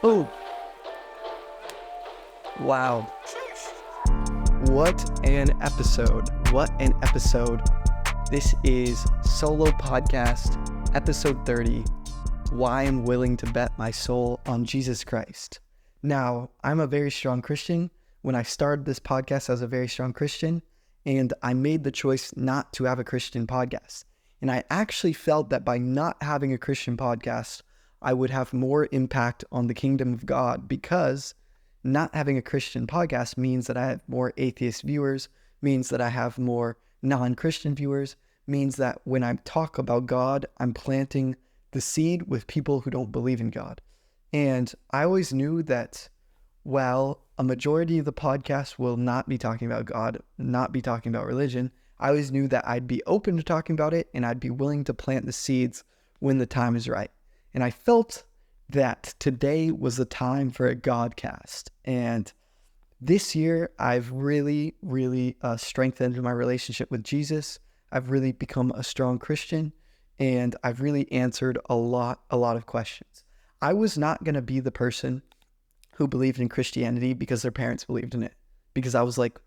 Oh, wow. What an episode. What an episode. This is Solo Podcast, episode 30, Why I'm Willing to Bet My Soul on Jesus Christ. Now, I'm a very strong Christian. When I started this podcast, I was a very strong Christian, and I made the choice not to have a Christian podcast. And I actually felt that by not having a Christian podcast, I would have more impact on the kingdom of God, because not having a Christian podcast means that I have more atheist viewers, means that I have more non-Christian viewers, means that when I talk about God, I'm planting the seed with people who don't believe in God. And I always knew that, while a majority of the podcast will not be talking about God, not be talking about religion, I always knew that I'd be open to talking about it, and I'd be willing to plant the seeds when the time is right. And I felt that today was the time for a Godcast. And this year, I've really strengthened my relationship with Jesus. I've really become a strong Christian, and I've really answered a lot of questions. I was not going to be the person who believed in Christianity because their parents believed in it, because I was like,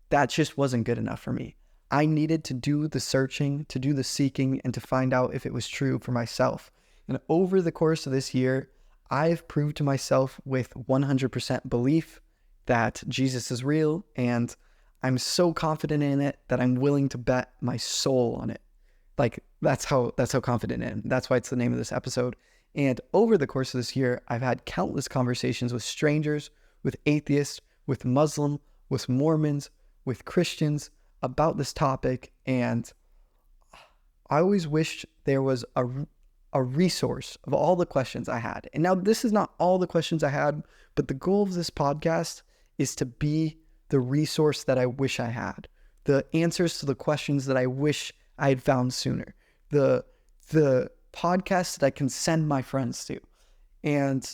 that just wasn't good enough for me. I needed to do the searching, to do the seeking, and to find out if it was true for myself. And over the course of this year, I've proved to myself with 100% belief that Jesus is real, and I'm so confident in it that I'm willing to bet my soul on it. Like, that's how confident I am. That's why it's the name of this episode. And over the course of this year, I've had countless conversations with strangers, with atheists, with Muslim, with Mormons, with Christians about this topic. And I always wished there was a resource of all the questions I had. And now this is not all the questions I had, but the goal of this podcast is to be the resource that I wish I had, the answers to the questions that I wish I had found sooner, the podcast that I can send my friends to. And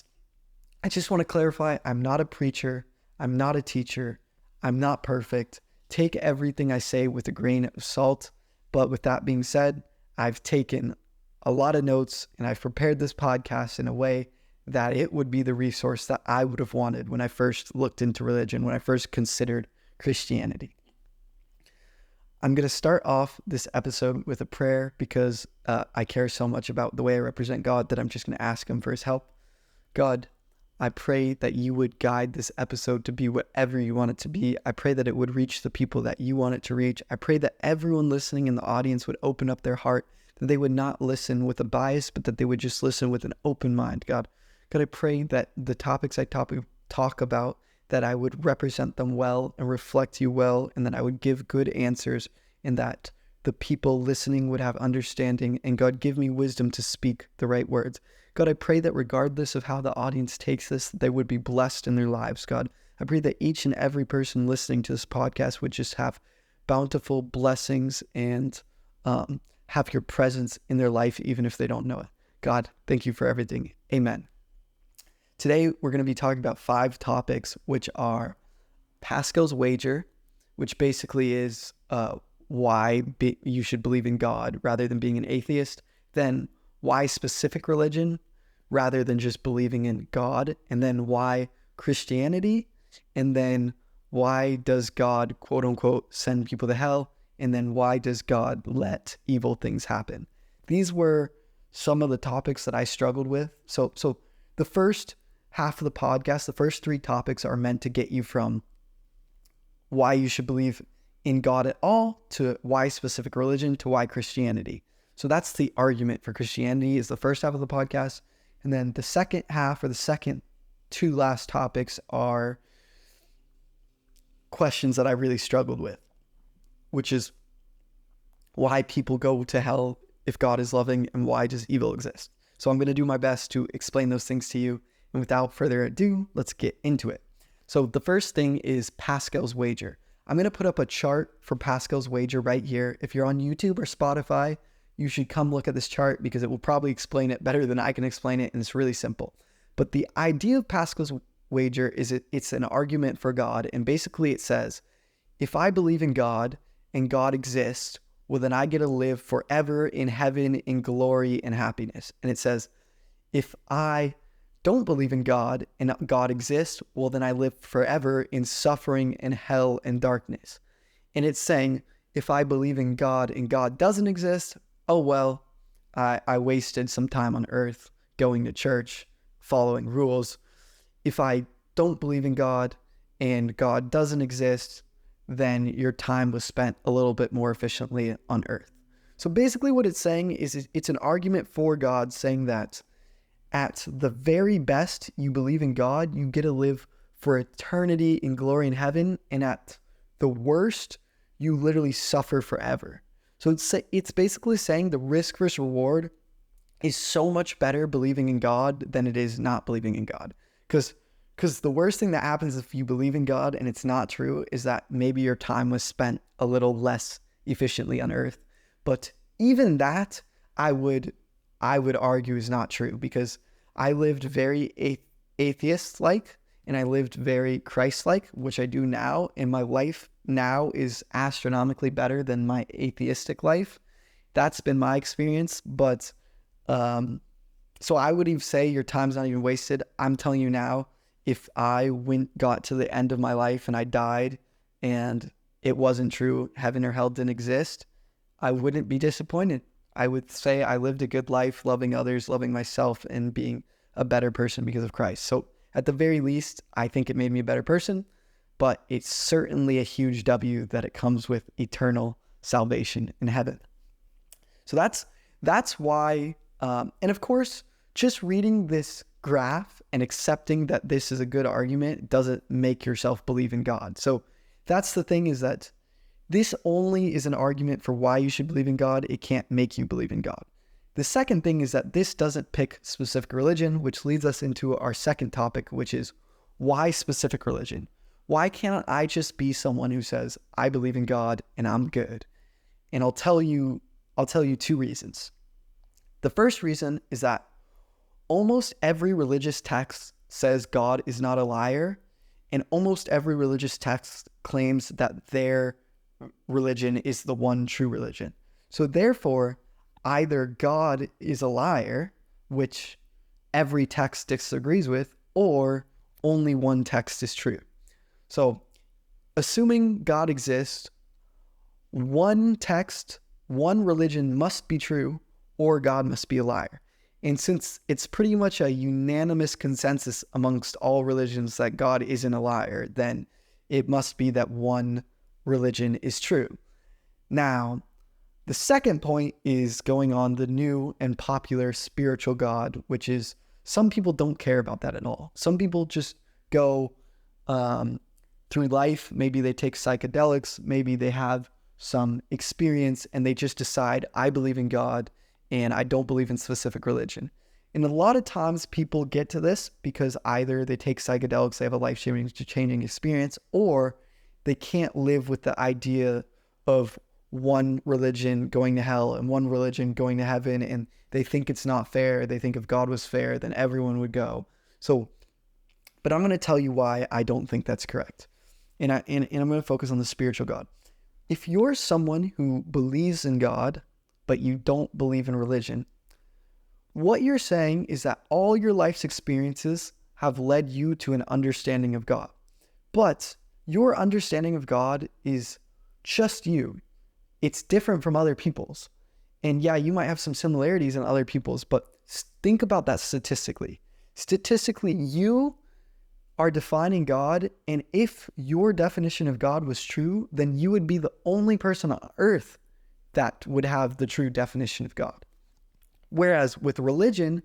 I just want to clarify, I'm not a preacher, I'm not a teacher, I'm not perfect. Take everything I say with a grain of salt. But with that being said, I've taken a lot of notes, and I've prepared this podcast in a way that it would be the resource that I would have wanted when I first looked into religion, when I first considered Christianity. I'm going to start off this episode with a prayer, because I care so much about the way I represent God that I'm just going to ask him for his help. God, I pray that you would guide this episode to be whatever you want it to be. I pray that it would reach the people that you want it to reach. I pray that everyone listening in the audience would open up their heart, that they would not listen with a bias, but that they would just listen with an open mind. God, I pray that the topics I talk about, that I would represent them well and reflect you well, and that I would give good answers, and that the people listening would have understanding. And God, give me wisdom to speak the right words. God, I pray that regardless of how the audience takes this, they would be blessed in their lives. God, I pray that each and every person listening to this podcast would just have bountiful blessings and have your presence in their life, even if they don't know it. God, thank you for everything. Amen. Today, we're going to be talking about 5 topics, which are Pascal's wager, which basically is why you should believe in God rather than being an atheist. Then why specific religion rather than just believing in God. And then why Christianity. And then why does God, quote unquote, send people to hell? And then why does God let evil things happen? These were some of the topics that I struggled with. So the first half of the podcast, the first 3 topics are meant to get you from why you should believe in God at all to why specific religion to why Christianity. So that's the argument for Christianity, is the first half of the podcast. And then the second half, or the second 2 last topics, are questions that I really struggled with, which is why people go to hell if God is loving, and why does evil exist. So I'm going to do my best to explain those things to you. And without further ado, let's get into it. So the first thing is Pascal's wager. I'm going to put up a chart for Pascal's wager right here. If you're on YouTube or Spotify, you should come look at this chart, because it will probably explain it better than I can explain it, and it's really simple. But the idea of Pascal's wager is it's an argument for God, and basically it says, if I believe in God and God exists, well, then I get to live forever in heaven in glory and happiness. And it says, if I don't believe in God and God exists, well, then I live forever in suffering and hell and darkness. And it's saying, if I believe in God and God doesn't exist, oh, well, I wasted some time on earth going to church, following rules. If I don't believe in God and God doesn't exist, then your time was spent a little bit more efficiently on earth. So basically what it's saying is it's an argument for God, saying that at the very best, you believe in God, you get to live for eternity in glory in heaven, and at the worst, you literally suffer forever. So it's basically saying the risk versus reward is so much better believing in God than it is not believing in God. Because the worst thing that happens if you believe in God and it's not true is that maybe your time was spent a little less efficiently on earth. But even that, I would argue is not true, because I lived very atheist-like and I lived very Christ-like, which I do now, and my life now is astronomically better than my atheistic life. That's been my experience, but so I would even say your time's not even wasted. I'm telling you now, if I got to the end of my life and I died and it wasn't true, heaven or hell didn't exist, I wouldn't be disappointed. I would say I lived a good life, loving others, loving myself, and being a better person because of Christ. So at the very least, I think it made me a better person, but it's certainly a huge W that it comes with eternal salvation in heaven. So that's why, and of course, just reading this graph and accepting that this is a good argument doesn't make yourself believe in God. So that's the thing, is that this only is an argument for why you should believe in God. It can't make you believe in God. The second thing is that this doesn't pick specific religion, which leads us into our second topic, which is why specific religion? Why can't I just be someone who says, I believe in God and I'm good? And I'll tell you two reasons. The first reason is that almost every religious text says God is not a liar, and almost every religious text claims that their religion is the one true religion. So therefore, either God is a liar, which every text disagrees with, or only one text is true. So assuming God exists, one text, one religion must be true, or God must be a liar. And since it's pretty much a unanimous consensus amongst all religions that God isn't a liar, then it must be that one religion is true. Now, the second point is going on the new and popular spiritual God, which is some people don't care about that at all. Some people just go through life. Maybe they take psychedelics, maybe they have some experience, and they just decide, I believe in God and I don't believe in specific religion. And a lot of times people get to this because either they take psychedelics, they have a life-changing experience, or they can't live with the idea of one religion going to hell and one religion going to heaven, and they think it's not fair. They think if God was fair, then everyone would go. So, but I'm going to tell you why I don't think that's correct. And I'm going to focus on the spiritual God. If you're someone who believes in God, but you don't believe in religion, what you're saying is that all your life's experiences have led you to an understanding of God. But your understanding of God is just you. It's different from other people's. And yeah, you might have some similarities in other people's, but think about that statistically. Statistically, you are defining God, and if your definition of God was true, then you would be the only person on earth that would have the true definition of God. Whereas with religion,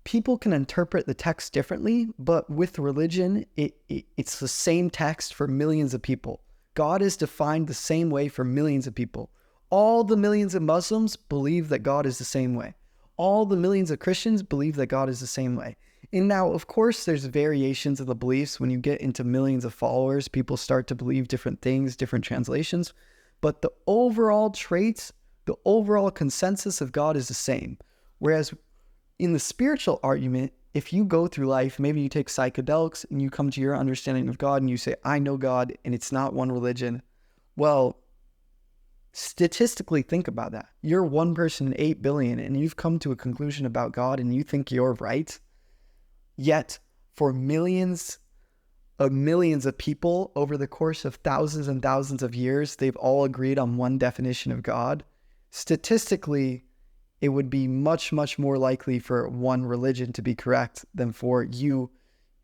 people can interpret the text differently, but with religion, it's the same text for millions of people. God is defined the same way for millions of people. All the millions of Muslims believe that God is the same way. All the millions of Christians believe that God is the same way. And now, of course, there's variations of the beliefs. When you get into millions of followers, people start to believe different things, different translations. But the overall traits, the overall consensus of God is the same. Whereas in the spiritual argument, if you go through life, maybe you take psychedelics and you come to your understanding of God and you say, I know God and it's not one religion. Well, statistically, think about that. You're one person in 8 billion and you've come to a conclusion about God and you think you're right. Yet for millions of people over the course of thousands and thousands of years, they've all agreed on one definition of God. Statistically, it would be much, much more likely for one religion to be correct than for you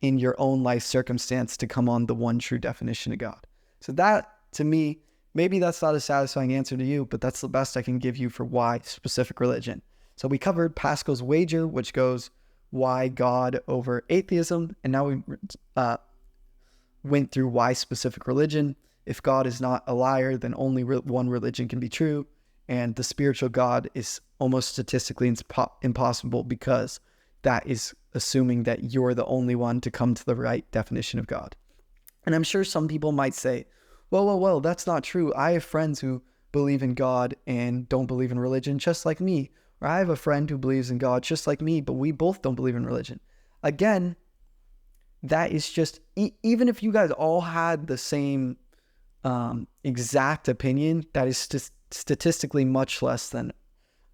in your own life circumstance to come on the one true definition of God. So that, to me, maybe that's not a satisfying answer to you, but that's the best I can give you for why specific religion. So we covered Pascal's wager, which goes why God over atheism, and now we went through why specific religion. If God is not a liar, then only one religion can be true, and the spiritual God is almost statistically impossible, because that is assuming that you're the only one to come to the right definition of God. And I'm sure some people might say, well, that's not true. I have friends who believe in God and don't believe in religion, just like me. Or I have a friend who believes in God just like me, but we both don't believe in religion. Again, that is just, even if you guys all had the same exact opinion, that is statistically much less than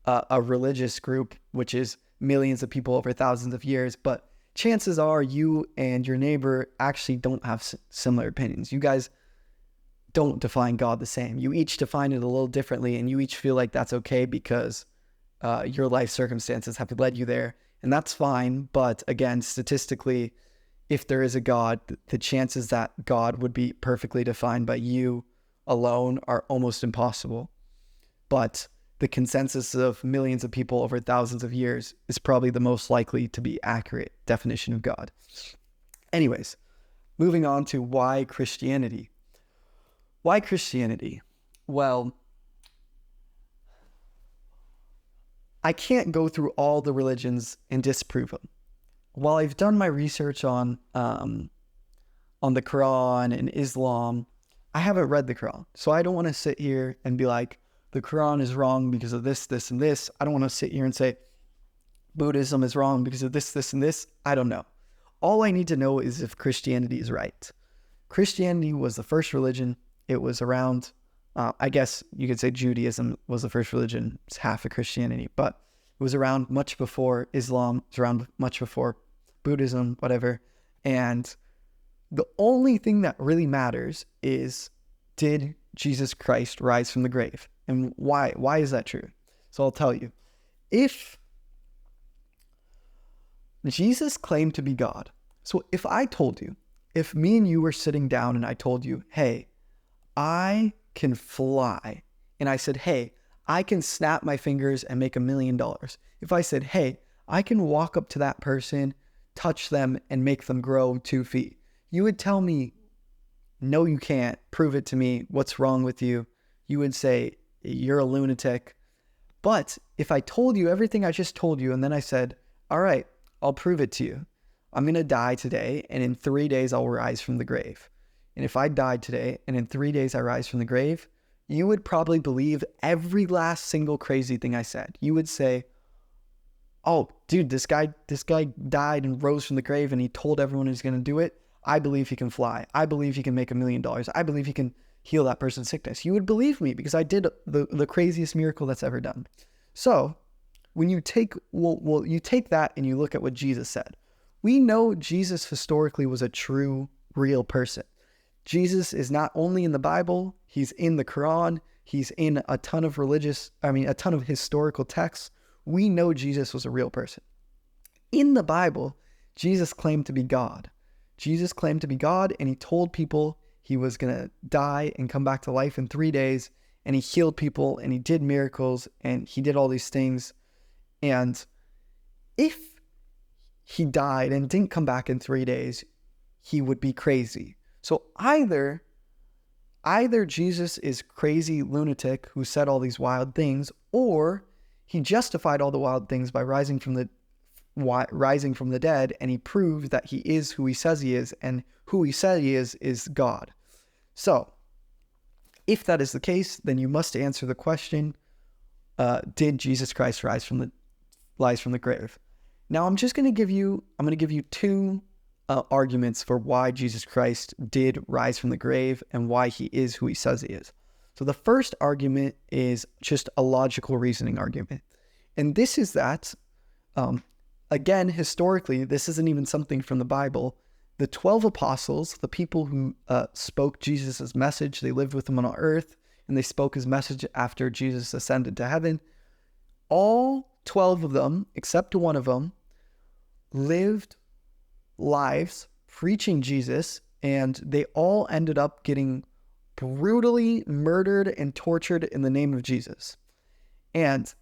a religious group, which is millions of people over thousands of years. But chances are you and your neighbor actually don't have similar opinions. You guys don't define God the same. You each define it a little differently, and you each feel like that's okay because your life circumstances have led you there, and that's fine. But again, statistically, if there is a God, the chances that God would be perfectly defined by you alone are almost impossible. But the consensus of millions of people over thousands of years is probably the most likely to be accurate definition of God. Anyways, moving on to why Christianity. Why Christianity? Well, I can't go through all the religions and disprove them. While I've done my research on the Quran and Islam, I haven't read the Quran. So I don't want to sit here and be like, the Quran is wrong because of this, this, and this. I don't want to sit here and say Buddhism is wrong because of this, this, and this. I don't know. All I need to know is if Christianity is right. Christianity was the first religion. It was around, I guess you could say Judaism was the first religion. It's half of Christianity, but it was around much before Islam. It was around much before Buddhism, whatever. And the only thing that really matters is, did Jesus Christ rise from the grave? And why? Why is that true? So I'll tell you. If Jesus claimed to be God, so if I told you, if me and you were sitting down and I told you, hey, I can fly, and I said, hey, I can snap my fingers and make $1 million. If I said, hey, I can walk up to that person, touch them, and make them grow 2 feet, you would tell me, no, you can't. Prove it to me. What's wrong with you? You would say, you're a lunatic. But if I told you everything I just told you, and then I said, all right, I'll prove it to you. I'm going to die today, and in 3 days I'll rise from the grave. And if I died today, and in 3 days I rise from the grave, you would probably believe every last single crazy thing I said. You would say, oh, dude, this guy died and rose from the grave, and he told everyone he's going to do it. I believe he can fly. I believe he can make $1 million. I believe he can heal that person's sickness. You would believe me because I did the craziest miracle that's ever done. So when you take, you take that and you look at what Jesus said. We know Jesus historically was a true, real person. Jesus is not only in the Bible, he's in the Quran, he's in a ton of historical texts. We know Jesus was a real person. In the Bible, Jesus claimed to be God. Jesus claimed to be God, and he told people he was going to die and come back to life in 3 days, and he healed people, and he did miracles, and he did all these things. And if he died and didn't come back in 3 days, he would be crazy. So either Jesus is crazy lunatic who said all these wild things, or he justified all the wild things by rising from the dead, and he proved that he is who he says he is, and who he said he is God. So if that is the case, then you must answer the question, did Jesus Christ rise from the grave? Now I'm going to give you two arguments for why Jesus Christ did rise from the grave and why he is who he says he is. So the first argument is just a logical reasoning argument. And this is that again, historically, this isn't even something from the Bible. The 12 apostles, the people who spoke Jesus' message, they lived with him on earth, and they spoke his message after Jesus ascended to heaven. All 12 of them, except one of them, lived lives preaching Jesus, and they all ended up getting brutally murdered and tortured in the name of Jesus. And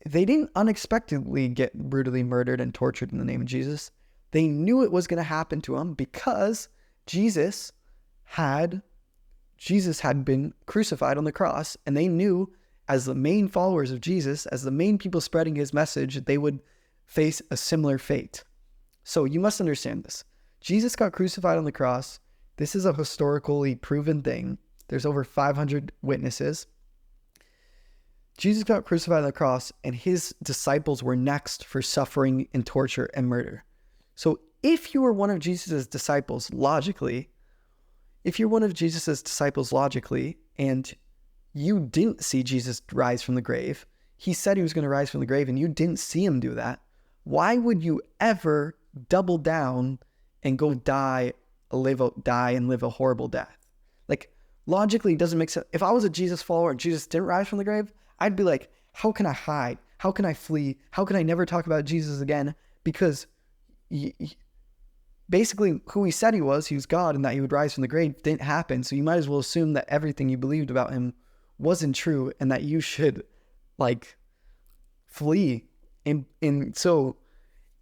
they didn't unexpectedly get brutally murdered and tortured in the name of Jesus. They knew it was going to happen to them because Jesus had been crucified on the cross, and they knew, as the main followers of Jesus, as the main people spreading his message, they would face a similar fate. So you must understand this. Jesus got crucified on the cross. This is a historically proven thing. There's over 500 witnesses. Jesus got crucified on the cross, and his disciples were next for suffering and torture and murder. So if you were one of Jesus' disciples, logically, and you didn't see Jesus rise from the grave, he said he was going to rise from the grave, and you didn't see him do that, why would you ever double down and go die and live a horrible death? Like, logically, it doesn't make sense. If I was a Jesus follower and Jesus didn't rise from the grave, I'd be like, how can I hide? How can I flee? How can I never talk about Jesus again? Because basically who he said he was God, and that he would rise from the grave didn't happen. So you might as well assume that everything you believed about him wasn't true, and that you should flee. And so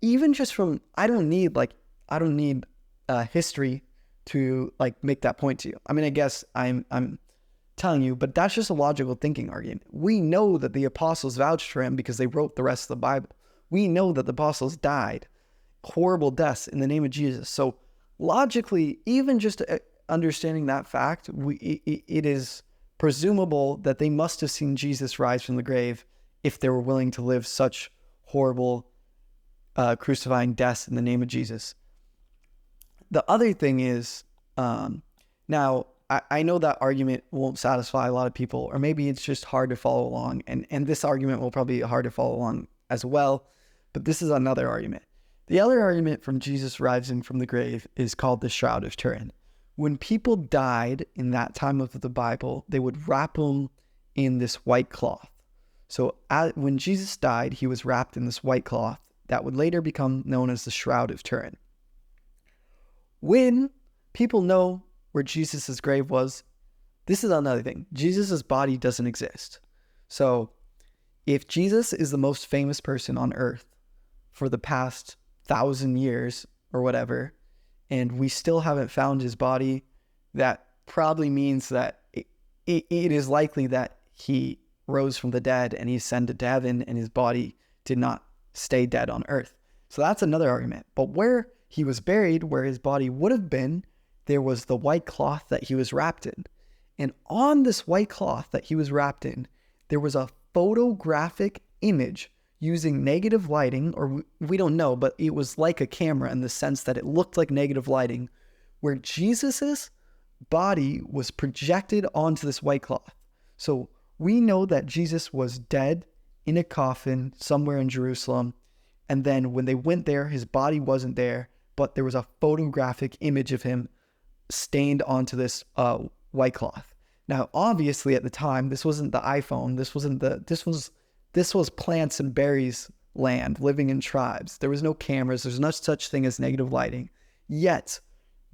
even just from, I don't need history to make that point to you. I mean, I guess I'm telling you, but that's just a logical thinking argument. We know that the apostles vouched for him because they wrote the rest of the Bible. We know that the apostles died horrible deaths in the name of Jesus. So logically, even just understanding that fact, it is presumable that they must have seen Jesus rise from the grave if they were willing to live such horrible crucifying deaths in the name of Jesus. The other thing is, now I know that argument won't satisfy a lot of people, or maybe it's just hard to follow along, and this argument will probably be hard to follow along as well, but this is another argument. The other argument from Jesus rising from the grave is called the Shroud of Turin. When people died in that time of the Bible, they would wrap them in this white cloth. So when Jesus died, he was wrapped in this white cloth that would later become known as the Shroud of Turin. When people know where Jesus' grave was, this is another thing. Jesus' body doesn't exist. So if Jesus is the most famous person on earth for the past 1,000 years or whatever, and we still haven't found his body, that probably means that it is likely that he rose from the dead and he ascended to heaven, and his body did not stay dead on earth. So that's another argument. But where he was buried, where his body would have been, there was the white cloth that he was wrapped in. And on this white cloth that he was wrapped in, there was a photographic image using negative lighting, or we don't know, but it was like a camera in the sense that it looked like negative lighting, where Jesus's body was projected onto this white cloth. So we know that Jesus was dead in a coffin somewhere in Jerusalem, and then when they went there, his body wasn't there, but there was a photographic image of him stained onto this white cloth. Now, obviously at the time, this wasn't the iPhone, this was plants and berries land, living in tribes. There was no cameras. There's no such thing as negative lighting. Yet,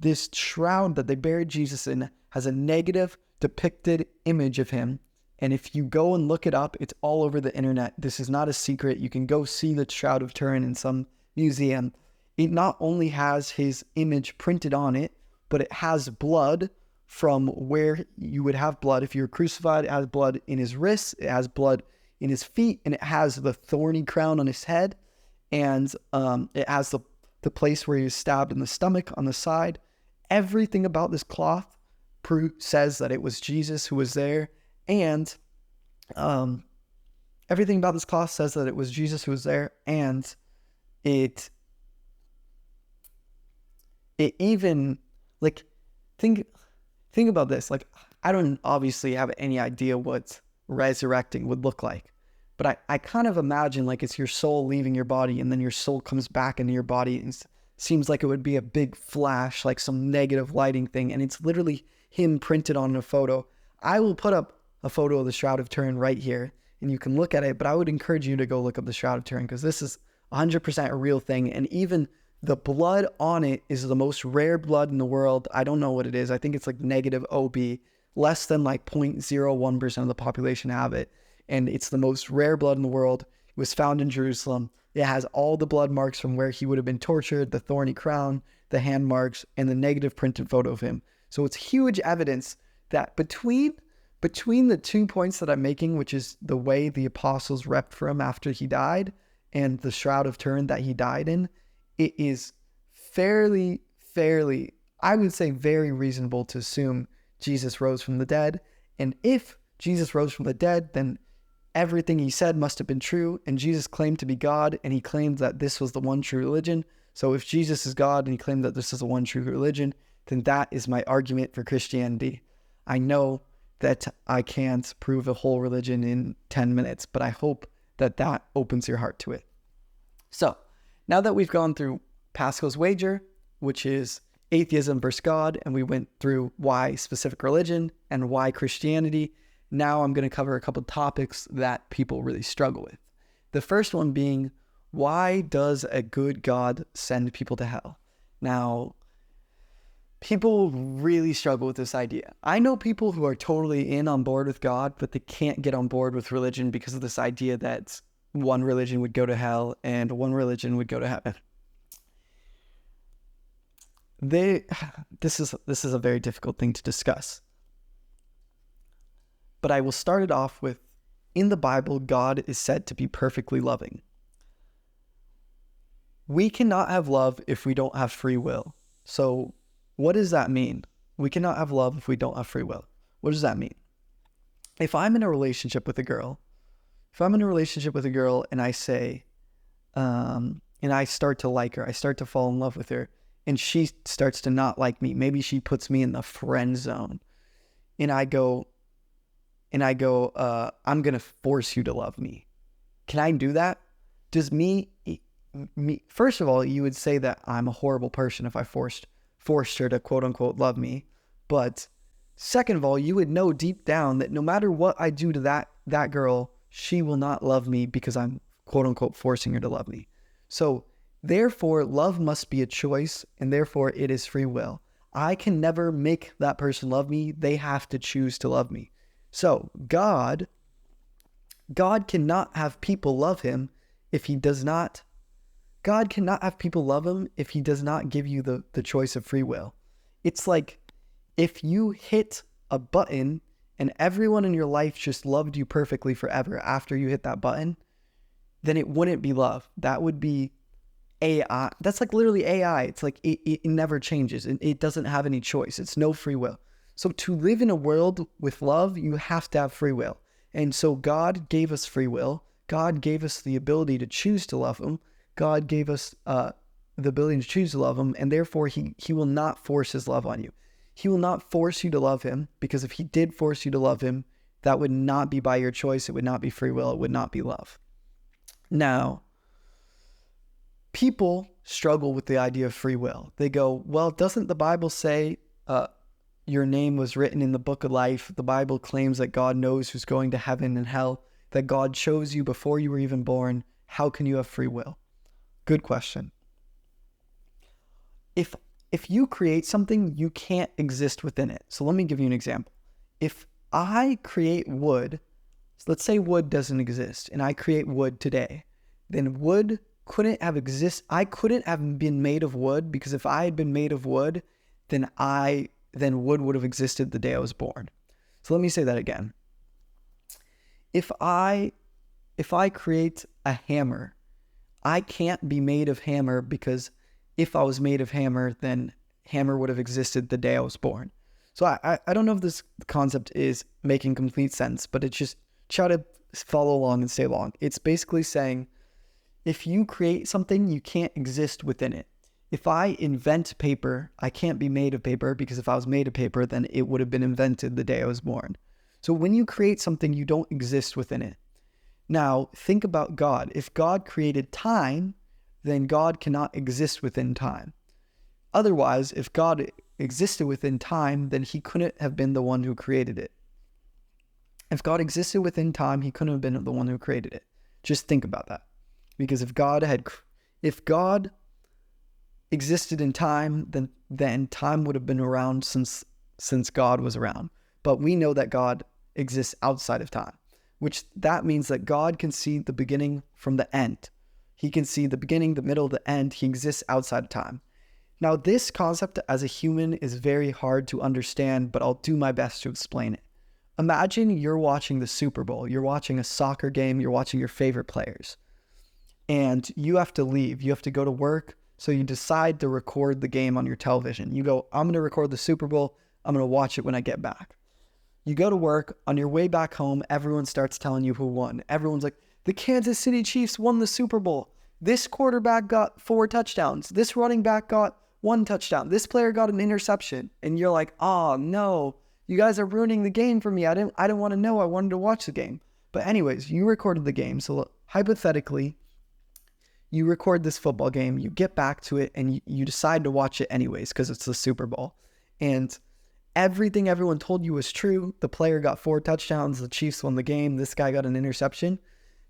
this shroud that they buried Jesus in has a negative depicted image of him. And if you go and look it up, it's all over the internet. This is not a secret. You can go see the Shroud of Turin in some museum. It not only has his image printed on it, but it has blood from where you would have blood. If you were crucified, it has blood in his wrists. It has blood in his feet, and it has the thorny crown on his head, and it has the place where he was stabbed in the stomach on the side. Everything about this cloth says that it was Jesus who was there, and everything about this cloth says that it was Jesus who was there, and it even, think about this. I don't obviously have any idea what resurrecting would look like, But I kind of imagine like it's your soul leaving your body and then your soul comes back into your body, and it seems like it would be a big flash, like some negative lighting thing. And it's literally him printed on a photo. I will put up a photo of the Shroud of Turin right here and you can look at it, but I would encourage you to go look up the Shroud of Turin because this is 100% a real thing. And even the blood on it is the most rare blood in the world. I don't know what it is. I think it's like negative OB. Less than like 0.01% of the population have it. And it's the most rare blood in the world. It was found in Jerusalem. It has all the blood marks from where he would have been tortured, the thorny crown, the hand marks, and the negative printed photo of him. So it's huge evidence that between the 2 points that I'm making, which is the way the apostles repped for him after he died and the Shroud of Turin that he died in, it is fairly, I would say very reasonable to assume Jesus rose from the dead. And if Jesus rose from the dead, then everything he said must have been true. And Jesus claimed to be God, and he claimed that this was the one true religion. So if Jesus is God and he claimed that this is the one true religion, then that is my argument for Christianity. I know that I can't prove a whole religion in 10 minutes, but I hope that that opens your heart to it. So now that we've gone through Pascal's wager, which is atheism versus God, and we went through why specific religion and why Christianity, now I'm going to cover a couple of topics that people really struggle with. The first one being, why does a good God send people to hell? Now, people really struggle with this idea. I know people who are totally on board with God, but they can't get on board with religion because of this idea that one religion would go to hell and one religion would go to heaven. This is a very difficult thing to discuss. But I will start it off with, in the Bible, God is said to be perfectly loving. We cannot have love if we don't have free will. So what does that mean? We cannot have love if we don't have free will. What does that mean? If I'm in a relationship with a girl, and I say, and I start to like her, I start to fall in love with her, and she starts to not like me. Maybe she puts me in the friend zone, and I go, I'm going to force you to love me. Can I do that? Does me, first of all, you would say that I'm a horrible person if I forced her to quote unquote love me. But second of all, you would know deep down that no matter what I do to that girl, she will not love me because I'm quote unquote forcing her to love me. So therefore, love must be a choice, and therefore it is free will. I can never make that person love me. They have to choose to love me. So God cannot have people love him if he does not. God cannot have people love him if he does not give you the choice of free will. It's like if you hit a button and everyone in your life just loved you perfectly forever after you hit that button, then it wouldn't be love. That would be AI. That's like literally AI. It's like it never changes. It doesn't have any choice. It's no free will. So to live in a world with love, you have to have free will. And so God gave us free will. God gave us the ability to choose to love him. God gave us the ability to choose to love him. And therefore, he will not force his love on you. He will not force you to love him, because if he did force you to love him, that would not be by your choice. It would not be free will. It would not be love. Now, people struggle with the idea of free will. They go, well, doesn't the Bible say your name was written in the book of life? The Bible claims that God knows who's going to heaven and hell, that God chose you before you were even born. How can you have free will? Good question. If you create something, you can't exist within it. So let me give you an example. If I create wood, so let's say wood doesn't exist, and I create wood today, then wood couldn't have I couldn't have been made of wood, because if I had been made of wood, then wood would have existed the day I was born. So let me say that again. If I create a hammer, I can't be made of hammer, because if I was made of hammer, then hammer would have existed the day I was born. So I don't know if this concept is making complete sense, but it's just try to follow along and stay along. It's basically saying, if you create something, you can't exist within it. If I invent paper, I can't be made of paper, because if I was made of paper, then it would have been invented the day I was born. So when you create something, you don't exist within it. Now, think about God. If God created time, then God cannot exist within time. Otherwise, if God existed within time, then he couldn't have been the one who created it. If God existed within time, he couldn't have been the one who created it. Just think about that. Because if God existed in time, then time would have been around since God was around. But we know that God exists outside of time, which that means that God can see the beginning from the end. He can see the beginning, the middle, the end. He exists outside of time. Now, this concept as a human is very hard to understand, but I'll do my best to explain it. Imagine you're watching the Super Bowl. You're watching a soccer game. You're watching your favorite players. And you have to leave. You have to go to work. So you decide to record the game on your television. You go, I'm going to record the Super Bowl. I'm going to watch it when I get back. You go to work. On your way back home, everyone starts telling you who won. Everyone's like, the Kansas City Chiefs won the Super Bowl. This quarterback got 4 touchdowns. This running back got 1 touchdown. This player got an interception. And you're like, oh no, you guys are ruining the game for me. I didn't want to know. I wanted to watch the game. But anyways, you recorded the game. So hypothetically, you record this football game, you get back to it, and you decide to watch it anyways because it's the Super Bowl. And everything everyone told you was true. The player got 4 touchdowns. The Chiefs won the game. This guy got an interception.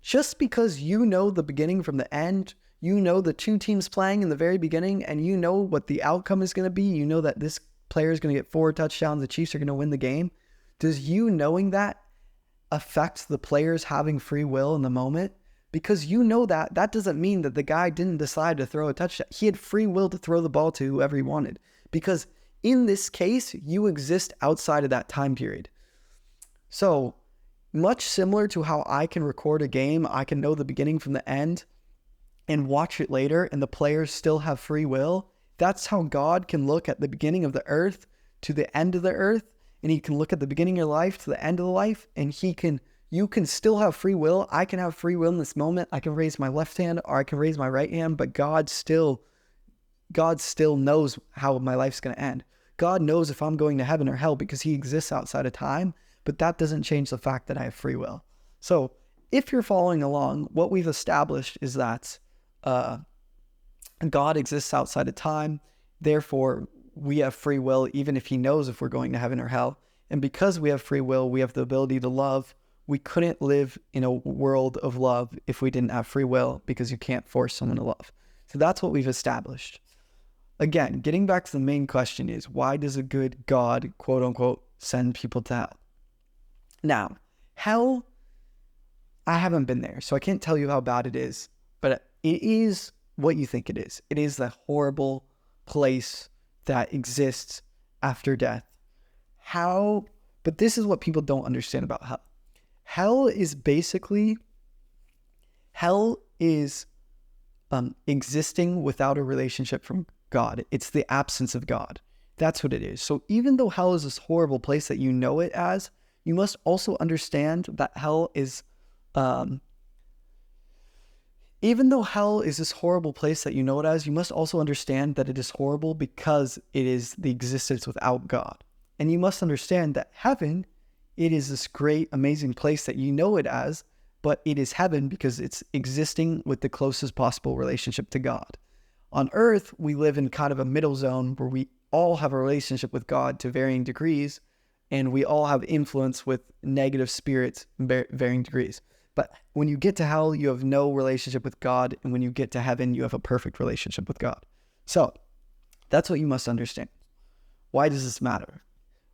Just because you know the beginning from the end, you know the 2 teams playing in the very beginning, and you know what the outcome is going to be. You know that this player is going to get 4 touchdowns. The Chiefs are going to win the game. Does you knowing that affect the players having free will in the moment? Because you know that doesn't mean that the guy didn't decide to throw a touchdown. He had free will to throw the ball to whoever he wanted. Because in this case, you exist outside of that time period. So much similar to how I can record a game, I can know the beginning from the end and watch it later, and the players still have free will. That's how God can look at the beginning of the earth to the end of the earth, and he can look at the beginning of your life to the end of the life, and you can still have free will. I can have free will in this moment. I can raise my left hand or I can raise my right hand, but God still knows how my life's going to end. God knows if I'm going to heaven or hell because he exists outside of time, but that doesn't change the fact that I have free will. So if you're following along, what we've established is that God exists outside of time. Therefore, we have free will, even if he knows if we're going to heaven or hell. And because we have free will, we have the ability to love. We couldn't live in a world of love if we didn't have free will, because you can't force someone to love. So that's what we've established. Again, getting back to the main question is, why does a good God, quote unquote, send people to hell? Now, hell, I haven't been there, so I can't tell you how bad it is, but it is what you think it is. It is the horrible place that exists after death. But this is what people don't understand about hell. Hell is existing without a relationship from God. It's the absence of God. That's what it is. So even though hell is this horrible place that you know it as, you must also understand that hell is, even though hell is this horrible place that you know it as, you must also understand that it is horrible because it is the existence without God. And you must understand that heaven, it is this great, amazing place that you know it as, but it is heaven because it's existing with the closest possible relationship to God. On earth, we live in kind of a middle zone where we all have a relationship with God to varying degrees, and we all have influence with negative spirits in varying degrees. But when you get to hell, you have no relationship with God, and when you get to heaven, you have a perfect relationship with God. So that's what you must understand. Why does this matter?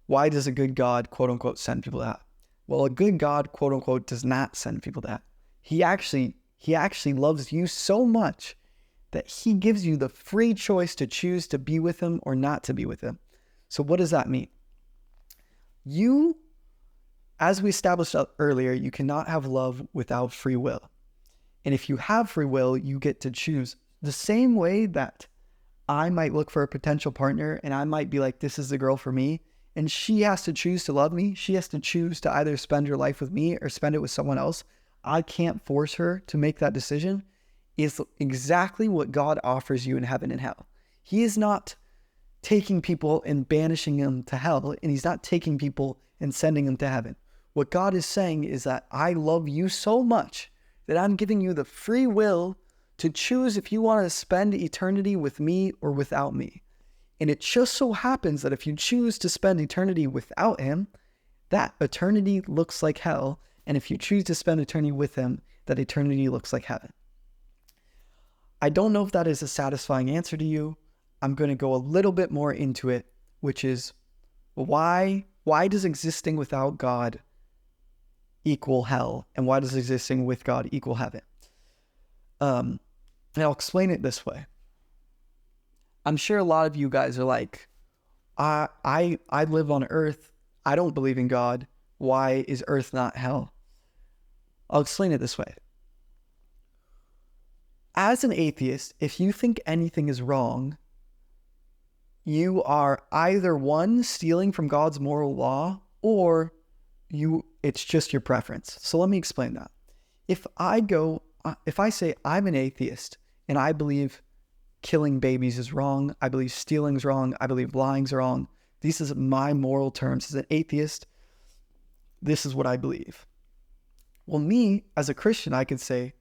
Why does a good God, quote unquote, send people to hell? Well, a good God, quote unquote, does not send people to hell. He actually loves you so much that he gives you the free choice to choose to be with him or not to be with him. So what does that mean? You, as we established earlier, you cannot have love without free will. And if you have free will, you get to choose. The same way that I might look for a potential partner and I might be like, this is the girl for me, and she has to choose to love me. She has to choose to either spend her life with me or spend it with someone else. I can't force her to make that decision. Is exactly what God offers you in heaven and hell. He is not taking people and banishing them to hell, and he's not taking people and sending them to heaven. What God is saying is that I love you so much that I'm giving you the free will to choose if you want to spend eternity with me or without me. And it just so happens that if you choose to spend eternity without him, that eternity looks like hell. And if you choose to spend eternity with him, that eternity looks like heaven. I don't know if that is a satisfying answer to you. I'm going to go a little bit more into it, which is why does existing without God equal hell? And why does existing with God equal heaven? And I'll explain it this way. I'm sure a lot of you guys are like, I live on earth. I don't believe in God. Why is earth not hell? I'll explain it this way. As an atheist, if you think anything is wrong, you are either one, stealing from God's moral law, or it's just your preference. So let me explain that. If I say I'm an atheist and I believe killing babies is wrong, I believe stealing is wrong, I believe lying is wrong, these are my moral terms. As an atheist, this is what I believe. Well, me, as a Christian, I could say,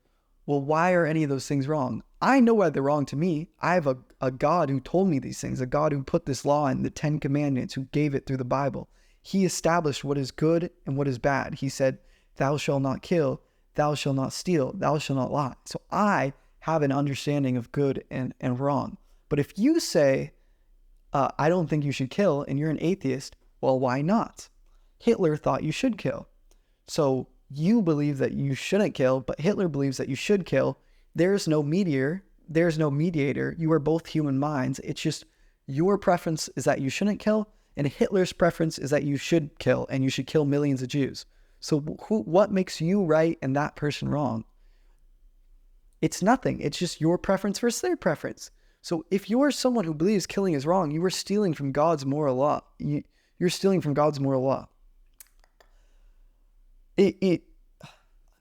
well, why are any of those things wrong? I know why they're wrong to me. I have a God who told me these things, a God who put this law in the 10 Commandments, who gave it through the Bible. He established what is good and what is bad. He said, thou shalt not kill, thou shalt not steal, thou shalt not lie. So I have an understanding of good and wrong. But if you say, I don't think you should kill, and you're an atheist, well, why not? Hitler thought you should kill. So you believe that you shouldn't kill, but Hitler believes that you should kill. There's no mediator. You are both human minds. It's just your preference is that you shouldn't kill, and Hitler's preference is that you should kill, and you should kill millions of Jews. So what makes you right and that person wrong? It's nothing. It's just your preference versus their preference. So if you're someone who believes killing is wrong, you are stealing from God's moral law. You're stealing from God's moral law.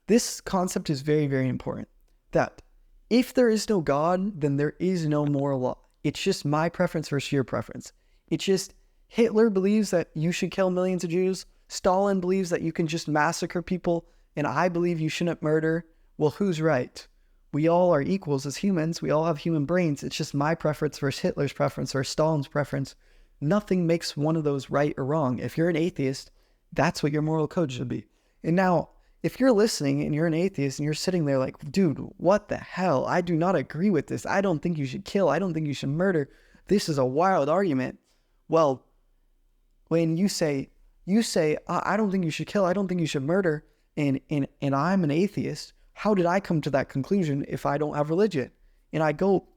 This concept is very, very important, that if there is no God, then there is no moral law. It's just my preference versus your preference. It's just Hitler believes that you should kill millions of Jews. Stalin believes that you can just massacre people. And I believe you shouldn't murder. Well, who's right? We all are equals as humans. We all have human brains. It's just my preference versus Hitler's preference or Stalin's preference. Nothing makes one of those right or wrong. If you're an atheist, that's what your moral code should be. And now, if you're listening and you're an atheist and you're sitting there like, dude, what the hell? I do not agree with this. I don't think you should kill. I don't think you should murder. This is a wild argument. Well, when you say, I don't think you should kill. I don't think you should murder. And I'm an atheist. How did I come to that conclusion if I don't have religion? And I go,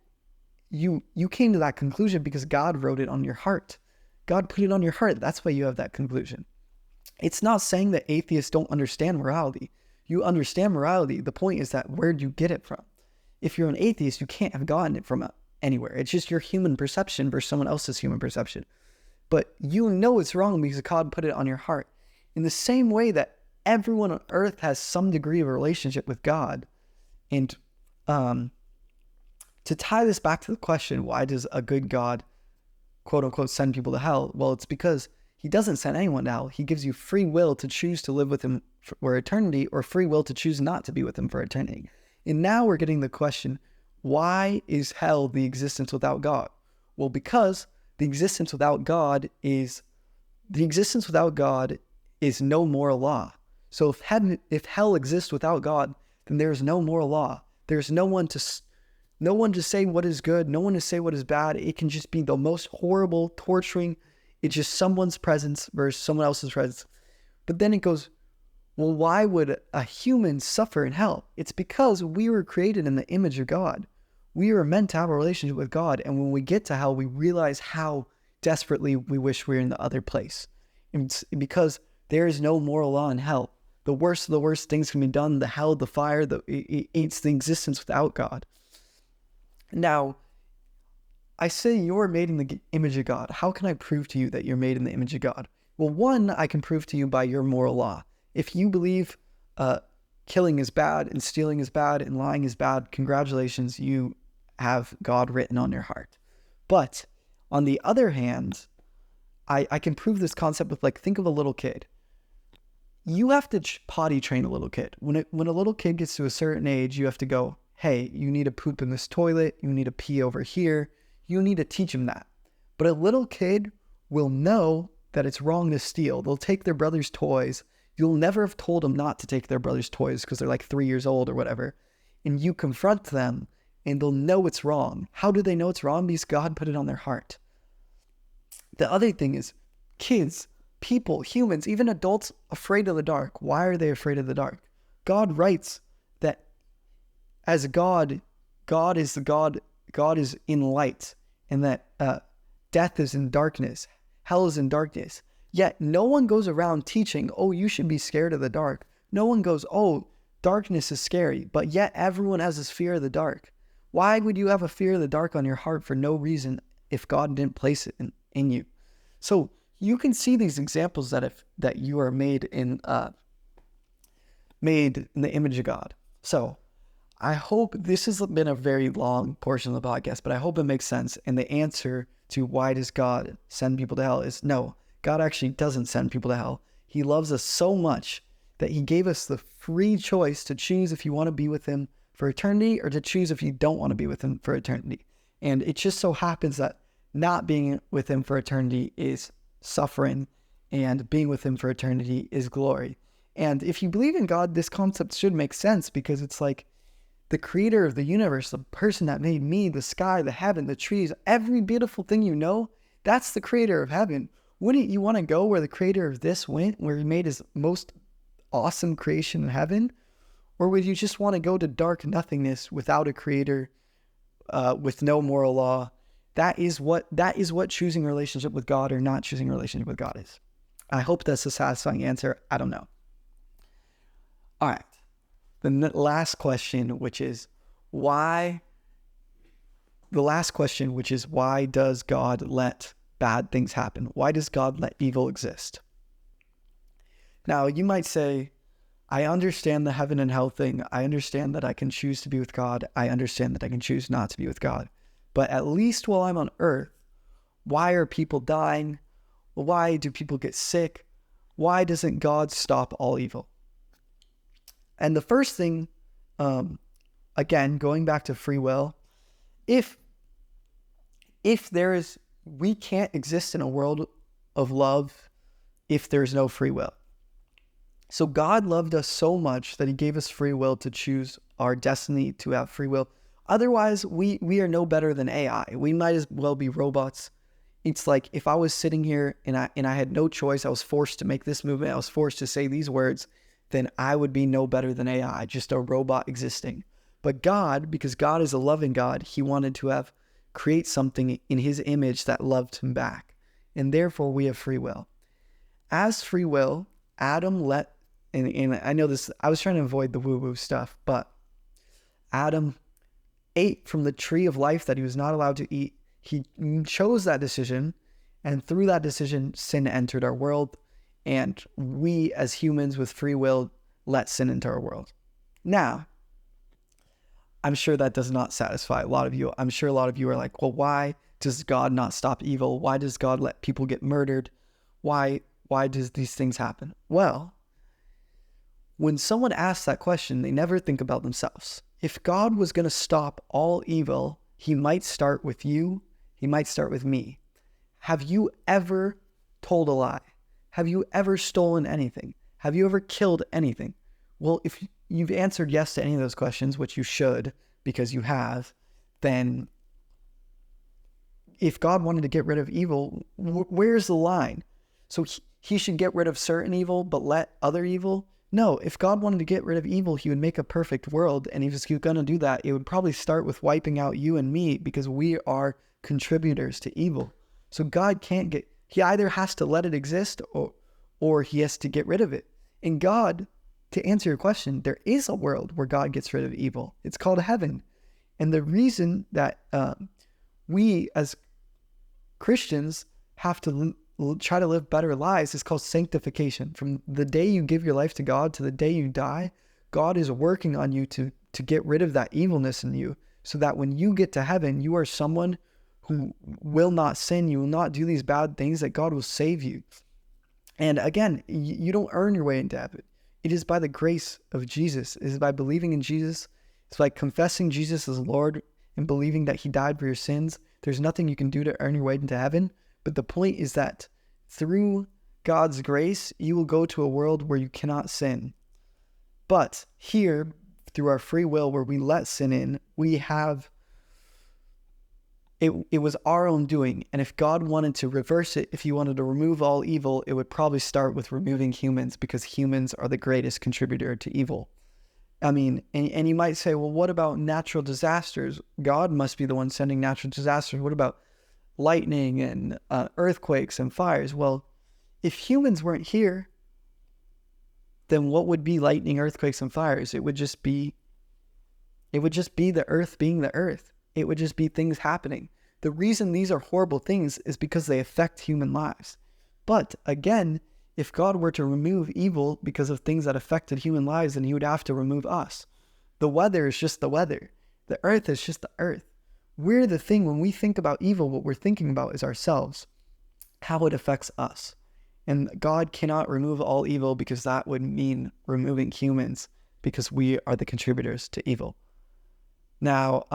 you came to that conclusion because God wrote it on your heart. God put it on your heart. That's why you have that conclusion. It's not saying that atheists don't understand morality. You understand morality. The point is that where do you get it from? If you're an atheist, you can't have gotten it from anywhere. It's just your human perception versus someone else's human perception. But you know it's wrong because God put it on your heart. In the same way that everyone on earth has some degree of a relationship with God. And to tie this back to the question, why does a good God, quote unquote, send people to hell? Well, it's because he doesn't send anyone to hell. He gives you free will to choose to live with him for eternity, or free will to choose not to be with him for eternity. And now we're getting the question, why is hell the existence without God? Well, because the existence without God is no moral law. So if hell exists without God, then there is no moral law. There's no one to say what is good, no one to say what is bad. It can just be the most horrible, torturing. It's just someone's presence versus someone else's presence. But then it goes, well, why would a human suffer in hell? It's because we were created in the image of God. We were meant to have a relationship with God. And when we get to hell, we realize how desperately we wish we were in the other place. And it's because there is no moral law in hell. The worst of the worst things can be done. The hell, the fire, it's the existence without God. Now, I say you're made in the image of God. How can I prove to you that you're made in the image of God? Well, one, I can prove to you by your moral law. If you believe killing is bad and stealing is bad and lying is bad, congratulations, you have God written on your heart. But on the other hand, I can prove this concept with, like, think of a little kid. you have to potty train a little kid. When a little kid gets to a certain age, you have to go, hey, you need to poop in this toilet. You need to pee over here. You need to teach them that. But a little kid will know that it's wrong to steal. They'll take their brother's toys. You'll never have told them not to take their brother's toys because they're like 3 years old or whatever. And you confront them and they'll know it's wrong. How do they know it's wrong? Because God put it on their heart. The other thing is kids, people, humans, even adults afraid of the dark. Why are they afraid of the dark? God writes that as God is in light, and that death is in darkness, hell is in darkness. Yet no one goes around teaching, oh, you should be scared of the dark. No one goes, oh, darkness is scary, but yet everyone has this fear of the dark. Why would you have a fear of the dark on your heart for no reason if God didn't place it in you? So you can see these examples that you are made in the image of God. So I hope this has been a very long portion of the podcast, but I hope it makes sense. And the answer to why does God send people to hell is no, God actually doesn't send people to hell. He loves us so much that he gave us the free choice to choose if you want to be with him for eternity or to choose if you don't want to be with him for eternity. And it just so happens that not being with him for eternity is suffering and being with him for eternity is glory. And if you believe in God, this concept should make sense because it's like the creator of the universe, the person that made me, the sky, the heaven, the trees, every beautiful thing you know, that's the creator of heaven. Wouldn't you want to go where the creator of this went, where he made his most awesome creation in heaven? Or would you just want to go to dark nothingness without a creator, with no moral law? That is what choosing a relationship with God or not choosing a relationship with God is. I hope that's a satisfying answer. I don't know. All right. The last question, which is why does God let bad things happen? Why does God let evil exist? Now, you might say, I understand the heaven and hell thing. I understand that I can choose to be with God. I understand that I can choose not to be with God. But at least while I'm on earth, why are people dying? Why do people get sick? Why doesn't God stop all evil? And the first thing, again, going back to free will, if we can't exist in a world of love if there's no free will. So God loved us so much that he gave us free will to choose our destiny, to have free will. Otherwise, we are no better than AI. We might as well be robots. It's like if I was sitting here and I had no choice, I was forced to make this movement, I was forced to say these words, then I would be no better than AI, just a robot existing. But God, because God is a loving God, he wanted to create something in his image that loved him back. And therefore we have free will. As free will, Adam and I know this, I was trying to avoid the woo-woo stuff, but Adam ate from the tree of life that he was not allowed to eat. He chose that decision, and through that decision, sin entered our world, and we as humans with free will let sin into our world. Now, I'm sure that does not satisfy a lot of you. I'm sure a lot of you are like, well, why does God not stop evil? Why does God let people get murdered? Why does these things happen? Well, when someone asks that question, they never think about themselves. If God was going to stop all evil, he might start with you. He might start with me. Have you ever told a lie? Have you ever stolen anything? Have you ever killed anything? Well, if you've answered yes to any of those questions, which you should, because you have, then if God wanted to get rid of evil, where's the line? So he should get rid of certain evil, but let other evil? No, if God wanted to get rid of evil, he would make a perfect world. And if he was going to do that, it would probably start with wiping out you and me because we are contributors to evil. So God he either has to let it exist or he has to get rid of it. And God, to answer your question, there is a world where God gets rid of evil. It's called heaven. And the reason that we as Christians have to try to live better lives is called sanctification. From the day you give your life to God to the day you die, God is working on you to get rid of that evilness in you so that when you get to heaven, you are someone who will not sin. You will not do these bad things, that God will save you. And again, you don't earn your way into heaven. It is by the grace of Jesus. It is by believing in Jesus. It's by confessing Jesus as Lord and believing that he died for your sins. There's nothing you can do to earn your way into heaven. But the point is that through God's grace, you will go to a world where you cannot sin. But here, through our free will, where we let sin in, we have... It was our own doing. And if God wanted to reverse it, if he wanted to remove all evil, it would probably start with removing humans, because humans are the greatest contributor to evil. I mean, and you might say, well, what about natural disasters? God must be the one sending natural disasters. What about lightning and earthquakes and fires? Well, if humans weren't here, then what would be lightning, earthquakes, and fires? It would just be the earth being the earth. It would just be things happening. The reason these are horrible things is because they affect human lives. But again, if God were to remove evil because of things that affected human lives, then he would have to remove us. The weather is just the weather. The earth is just the earth. We're the thing. When we think about evil, what we're thinking about is ourselves, how it affects us. And God cannot remove all evil, because that would mean removing humans, because we are the contributors to evil. Now,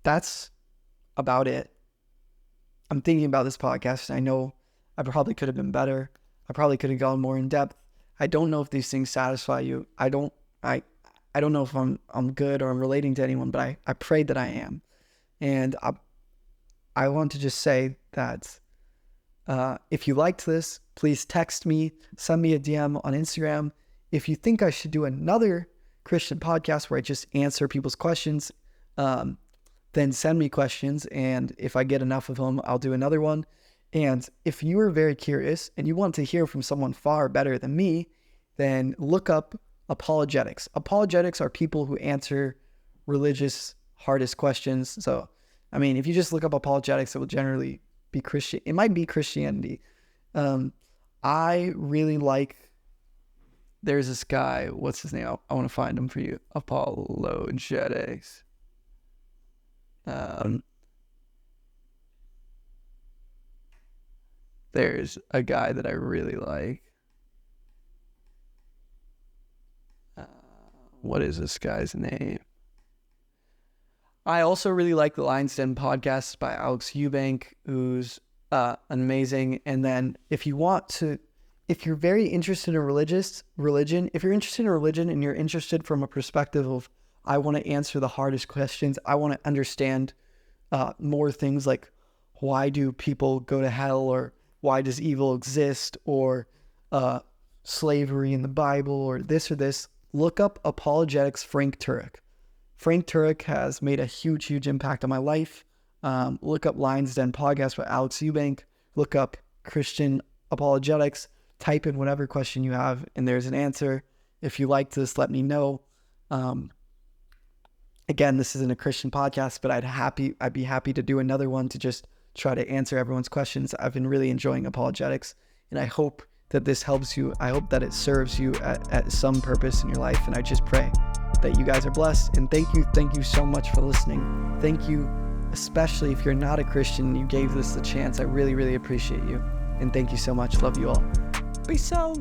that's about it. I'm thinking about this podcast, and I know I probably could have been better. I probably could have gone more in depth. I don't know if these things satisfy you. I don't know if I'm good or I'm relating to anyone, but I pray that I am. And I want to just say that if you liked this, please text me, send me a DM on Instagram. If you think I should do another Christian podcast where I just answer people's questions, then send me questions, and if I get enough of them, I'll do another one. And if you are very curious and you want to hear from someone far better than me, then look up apologetics. Apologetics are people who answer religious hardest questions. So, I mean, if you just look up apologetics, it will generally be Christian. It might be Christianity. I really like... There's this guy, what's his name? I want to find him for you. Apologetics. There's a guy that I really like. What is this guy's name? I also really like the Lion's Den podcast by Alex Eubank, who's amazing. And then if you're very interested in religion, if you're interested in religion and you're interested from a perspective of, I want to answer the hardest questions, I want to understand more things like, why do people go to hell, or why does evil exist, or slavery in the Bible, or this, look up Apologetics Frank Turek. Frank Turek has made a huge impact on my life. Look up Lion's Den podcast by Alex Eubank. Look up Christian apologetics. Type in whatever question you have, and there's an answer. If you like this, let me know. Again, this isn't a Christian podcast, but I'd be happy to do another one to just try to answer everyone's questions. I've been really enjoying apologetics, and I hope that this helps you. I hope that it serves you at some purpose in your life, and I just pray that you guys are blessed. And thank you so much for listening. Thank you, especially if you're not a Christian and you gave this a chance. I really appreciate you, and thank you so much. Love you all. Peace out.